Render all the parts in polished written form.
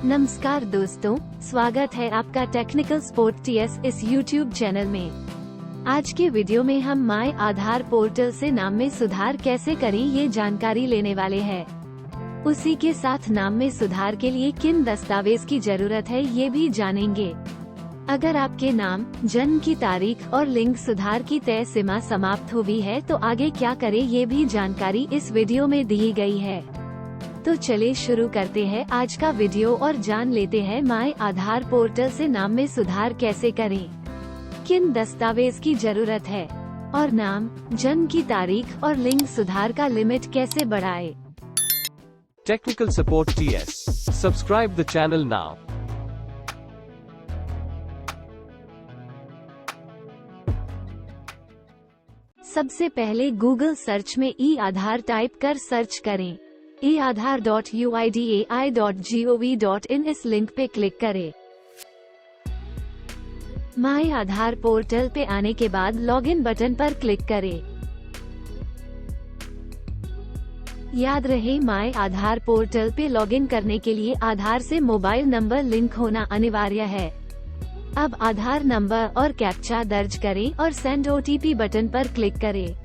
नमस्कार दोस्तों, स्वागत है आपका टेक्निकल स्पोर्ट टीएस इस यूट्यूब चैनल में। आज के वीडियो में हम माय आधार पोर्टल से नाम में सुधार कैसे करें ये जानकारी लेने वाले हैं। उसी के साथ नाम में सुधार के लिए किन दस्तावेज की जरूरत है ये भी जानेंगे। अगर आपके नाम, जन्म की तारीख और लिंग सुधार की तय सीमा समाप्त हुई है तो आगे क्या करें ये भी जानकारी इस वीडियो में दी गई है। तो चलिए शुरू करते हैं आज का वीडियो और जान लेते हैं माय आधार पोर्टल से नाम में सुधार कैसे करें, किन दस्तावेज की जरूरत है और नाम, जन्म की तारीख और लिंग सुधार का लिमिट कैसे बढ़ाए। Technical Support TS. Subscribe the channel now. सबसे पहले गूगल सर्च में ई आधार टाइप कर सर्च करें। eaadhar.uidai.gov.in इस लिंक पे क्लिक करें। माय आधार पोर्टल पे आने के बाद लॉगिन बटन पर क्लिक करें। याद रहे, माय आधार पोर्टल पे लॉगिन करने के लिए आधार से मोबाइल नंबर लिंक होना अनिवार्य है। अब आधार नंबर और कैप्चा दर्ज करें और सेंड ओटीपी बटन पर क्लिक करें।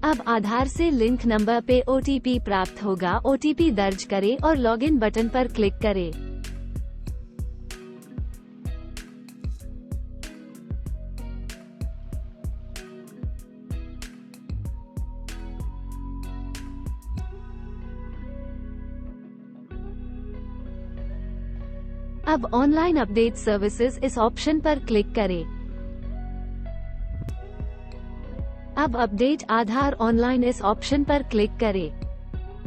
अब आधार से लिंक नंबर पे ओटीपी प्राप्त होगा। ओटीपी दर्ज करें और लॉगिन बटन पर क्लिक करें। अब ऑनलाइन अपडेट सर्विसेज इस ऑप्शन पर क्लिक करें। अब अपडेट आधार ऑनलाइन इस ऑप्शन पर क्लिक करें।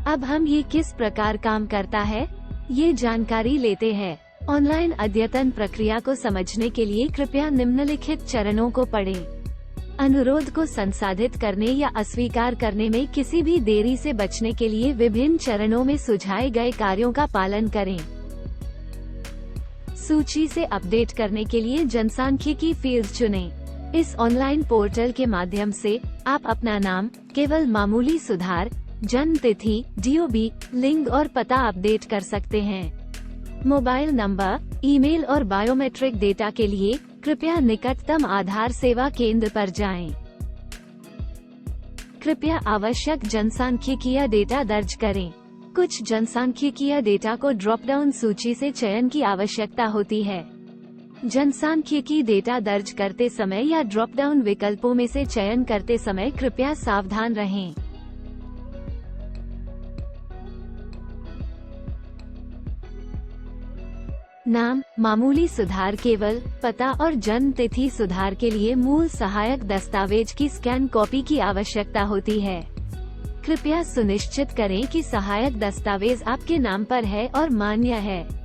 अब हम ये किस प्रकार काम करता है ये जानकारी लेते हैं। ऑनलाइन अद्यतन प्रक्रिया को समझने के लिए कृपया निम्नलिखित चरणों को पढ़ें। अनुरोध को संसाधित करने या अस्वीकार करने में किसी भी देरी से बचने के लिए विभिन्न चरणों में सुझाए गए कार्यों का पालन करें। सूची से अपडेट करने के लिए जनसांख्यिकी फील्ड चुनें। इस ऑनलाइन पोर्टल के माध्यम से आप अपना नाम, केवल मामूली सुधार, जन्म तिथि, डीओबी, लिंग और पता अपडेट कर सकते हैं। मोबाइल नंबर, ईमेल और बायोमेट्रिक डेटा के लिए कृपया निकटतम आधार सेवा केंद्र पर जाएं। कृपया आवश्यक जनसांख्यिकीय डेटा दर्ज करें। कुछ जनसांख्यिकीय डेटा को ड्रॉप डाउन सूची से चयन की आवश्यकता होती है। जनसांख्यिकी डेटा दर्ज करते समय या ड्रॉप डाउन विकल्पों में से चयन करते समय कृपया सावधान रहें। नाम, मामूली सुधार केवल पता और जन्म तिथि सुधार के लिए मूल सहायक दस्तावेज की स्कैन कॉपी की आवश्यकता होती है। कृपया सुनिश्चित करें कि सहायक दस्तावेज आपके नाम पर है और मान्य है।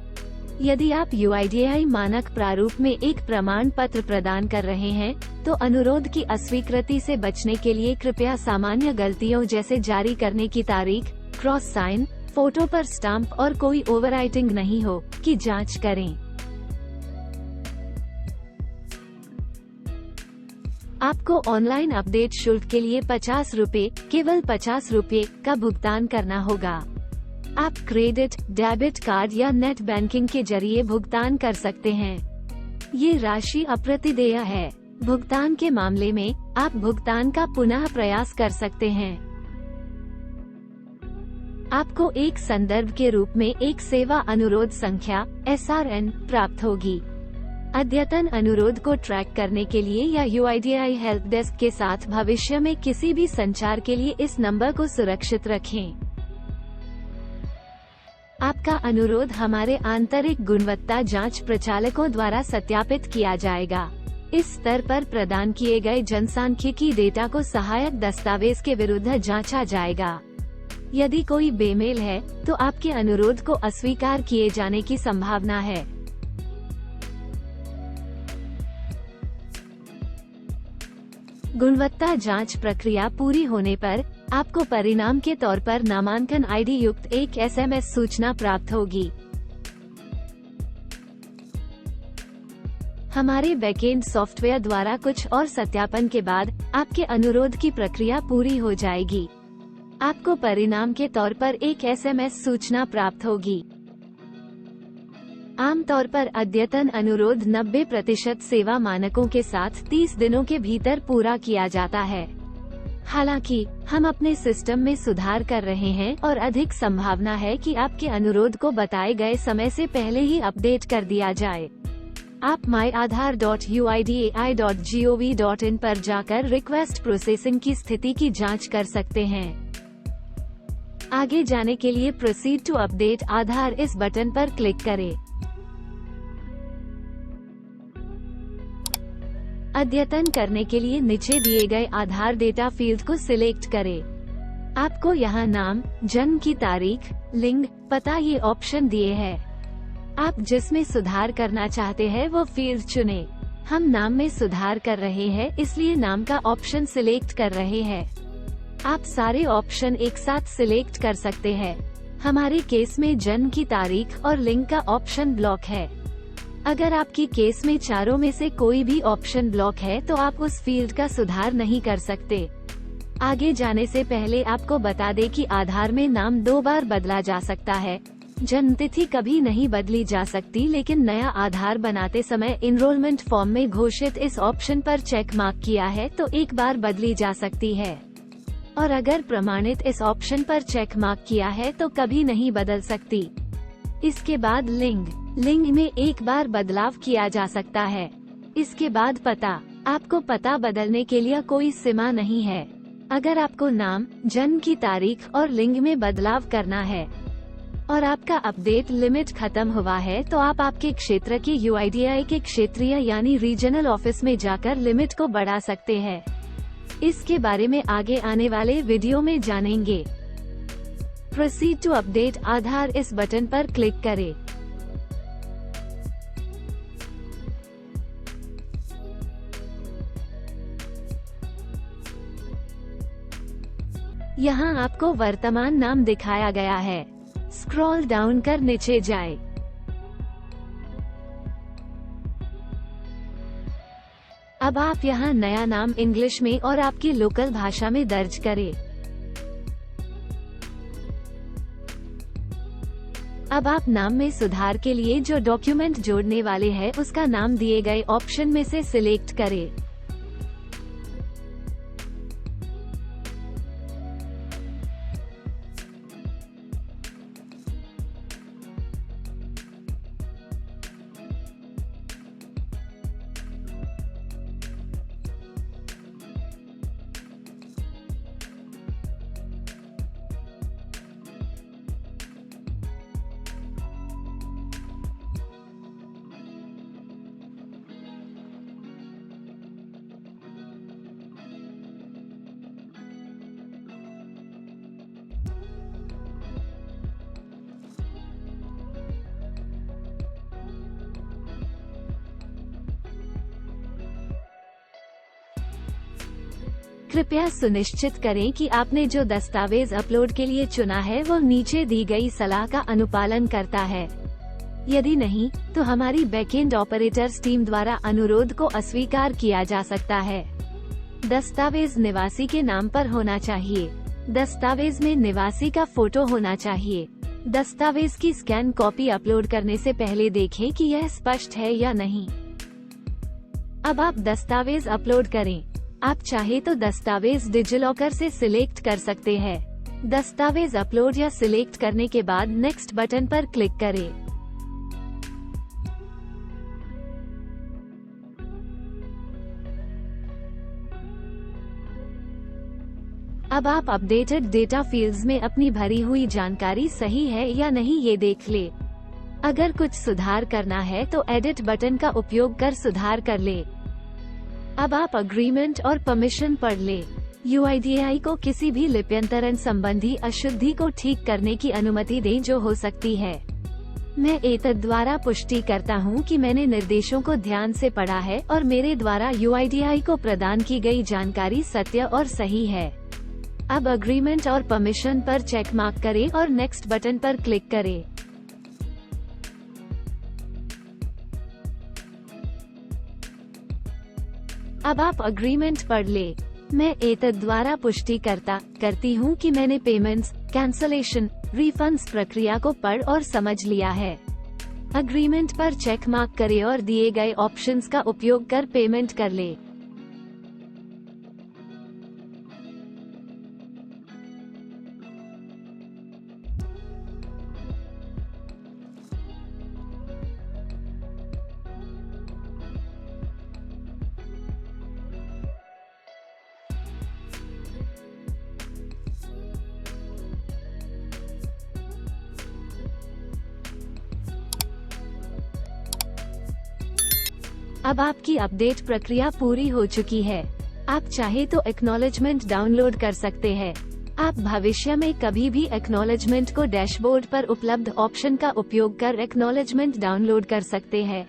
यदि आप UIDAI मानक प्रारूप में एक प्रमाण पत्र प्रदान कर रहे हैं, तो अनुरोध की अस्वीकृति से बचने के लिए कृपया सामान्य गलतियों जैसे जारी करने की तारीख, क्रॉस साइन, फोटो पर स्टाम्प और कोई ओवरराइटिंग नहीं हो की जांच करें। आपको ऑनलाइन अपडेट शुल्क के लिए 50 रुपए, केवल 50 रुपए का भुगतान करना होगा। आप क्रेडिट, डेबिट कार्ड या नेट बैंकिंग के जरिए भुगतान कर सकते हैं। ये राशि अप्रतिदेय है। भुगतान के मामले में आप भुगतान का पुनः प्रयास कर सकते हैं। आपको एक संदर्भ के रूप में एक सेवा अनुरोध संख्या SRN प्राप्त होगी। अद्यतन अनुरोध को ट्रैक करने के लिए या UIDAI हेल्प डेस्क के साथ भविष्य में किसी भी संचार के लिए इस नंबर को सुरक्षित रखें। आपका अनुरोध हमारे आंतरिक गुणवत्ता जांच प्रचालकों द्वारा सत्यापित किया जाएगा। इस स्तर पर प्रदान किए गए जनसांख्यिकी डेटा को सहायक दस्तावेज के विरुद्ध जांचा जाएगा। यदि कोई बेमेल है तो आपके अनुरोध को अस्वीकार किए जाने की संभावना है। गुणवत्ता जांच प्रक्रिया पूरी होने पर आपको परिणाम के तौर पर नामांकन आईडी युक्त एक SMS सूचना प्राप्त होगी। हमारे बैकएंड सॉफ्टवेयर द्वारा कुछ और सत्यापन के बाद आपके अनुरोध की प्रक्रिया पूरी हो जाएगी। आपको परिणाम के तौर पर एक एसएमएस सूचना प्राप्त होगी। आमतौर पर अद्यतन अनुरोध 90% सेवा मानकों के साथ 30 दिनों के भीतर पूरा किया जाता है। हालांकि हम अपने सिस्टम में सुधार कर रहे हैं और अधिक संभावना है कि आपके अनुरोध को बताए गए समय से पहले ही अपडेट कर दिया जाए। आप myaadhar.uidai.gov.in पर जाकर रिक्वेस्ट प्रोसेसिंग की स्थिति की जांच कर सकते हैं। आगे जाने के लिए प्रोसीड टू अपडेट आधार इस बटन पर क्लिक करें। अद्यतन करने के लिए नीचे दिए गए आधार डेटा फील्ड को सिलेक्ट करें। आपको यहाँ नाम, जन्म की तारीख, लिंग, पता ये ऑप्शन दिए हैं। आप जिसमें सुधार करना चाहते हैं वो फील्ड चुनें। हम नाम में सुधार कर रहे हैं इसलिए नाम का ऑप्शन सिलेक्ट कर रहे हैं। आप सारे ऑप्शन एक साथ सिलेक्ट कर सकते हैं। हमारे केस में जन्म की तारीख और लिंग का ऑप्शन ब्लॉक है। अगर आपकी केस में चारों में से कोई भी ऑप्शन ब्लॉक है तो आप उस फील्ड का सुधार नहीं कर सकते। आगे जाने से पहले आपको बता दें कि आधार में नाम 2 बार बदला जा सकता है। जन्म तिथि कभी नहीं बदली जा सकती, लेकिन नया आधार बनाते समय इनरोलमेंट फॉर्म में घोषित इस ऑप्शन पर चेक मार्क किया है तो एक बार बदली जा सकती है, और अगर प्रमाणित इस ऑप्शन पर चेक मार्क किया है तो कभी नहीं बदल सकती। इसके बाद लिंग में एक बार बदलाव किया जा सकता है। इसके बाद पता। आपको पता बदलने के लिए कोई सीमा नहीं है। अगर आपको नाम, जन्म की तारीख और लिंग में बदलाव करना है और आपका अपडेट लिमिट खत्म हुआ है तो आप आपके क्षेत्र के यूआईडीआई के क्षेत्रीय यानी रीजनल ऑफिस में जाकर लिमिट को बढ़ा सकते हैं। इसके बारे में आगे आने वाले वीडियो में जानेंगे। प्रोसीड टू अपडेट आधार इस बटन पर क्लिक करें। यहाँ आपको वर्तमान नाम दिखाया गया है। स्क्रॉल डाउन कर नीचे जाए। अब आप यहाँ नया नाम इंग्लिश में और आपकी लोकल भाषा में दर्ज करें। अब आप नाम में सुधार के लिए जो डॉक्यूमेंट जोड़ने वाले हैं उसका नाम दिए गए ऑप्शन में से सिलेक्ट करें। कृपया सुनिश्चित करें कि आपने जो दस्तावेज अपलोड के लिए चुना है वो नीचे दी गई सलाह का अनुपालन करता है। यदि नहीं, तो हमारी बैकएंड ऑपरेटर्स टीम द्वारा अनुरोध को अस्वीकार किया जा सकता है। दस्तावेज निवासी के नाम पर होना चाहिए। दस्तावेज में निवासी का फोटो होना चाहिए। दस्तावेज की स्कैन कॉपी अपलोड करने से पहले देखें कि यह स्पष्ट है या नहीं। अब आप दस्तावेज अपलोड करें। आप चाहे तो दस्तावेज डिजिलॉकर से सिलेक्ट कर सकते हैं। दस्तावेज अपलोड या सिलेक्ट करने के बाद नेक्स्ट बटन पर क्लिक करें। अब आप अपडेटेड डेटा फील्ड्स में अपनी भरी हुई जानकारी सही है या नहीं ये देख ले। अगर कुछ सुधार करना है तो एडिट बटन का उपयोग कर सुधार कर ले। अब आप अग्रीमेंट और परमिशन पढ़ ले। यूआईडीआई को किसी भी लिप्यंतरण संबंधी अशुद्धि को ठीक करने की अनुमति दें जो हो सकती है। मैं एतद द्वारा पुष्टि करता हूं कि मैंने निर्देशों को ध्यान से पढ़ा है और मेरे द्वारा यूआईडीआई को प्रदान की गई जानकारी सत्य और सही है। अब अग्रीमेंट और परमिशन पर चेक मार्क करें और नेक्स्ट बटन पर क्लिक करें। अब आप अग्रीमेंट पढ़ ले। मैं एतद द्वारा पुष्टि करती हूँ कि मैंने पेमेंट्स, कैंसलेशन, रिफंड्स प्रक्रिया को पढ़ और समझ लिया है। अग्रीमेंट पर चेक मार्क करें और दिए गए ऑप्शंस का उपयोग कर पेमेंट कर ले। अब आपकी अपडेट प्रक्रिया पूरी हो चुकी है। आप चाहे तो एक्नॉलेजमेंट डाउनलोड कर सकते हैं। आप भविष्य में कभी भी एक्नॉलेजमेंट को डैशबोर्ड पर उपलब्ध ऑप्शन का उपयोग कर एक्नॉलेजमेंट डाउनलोड कर सकते हैं।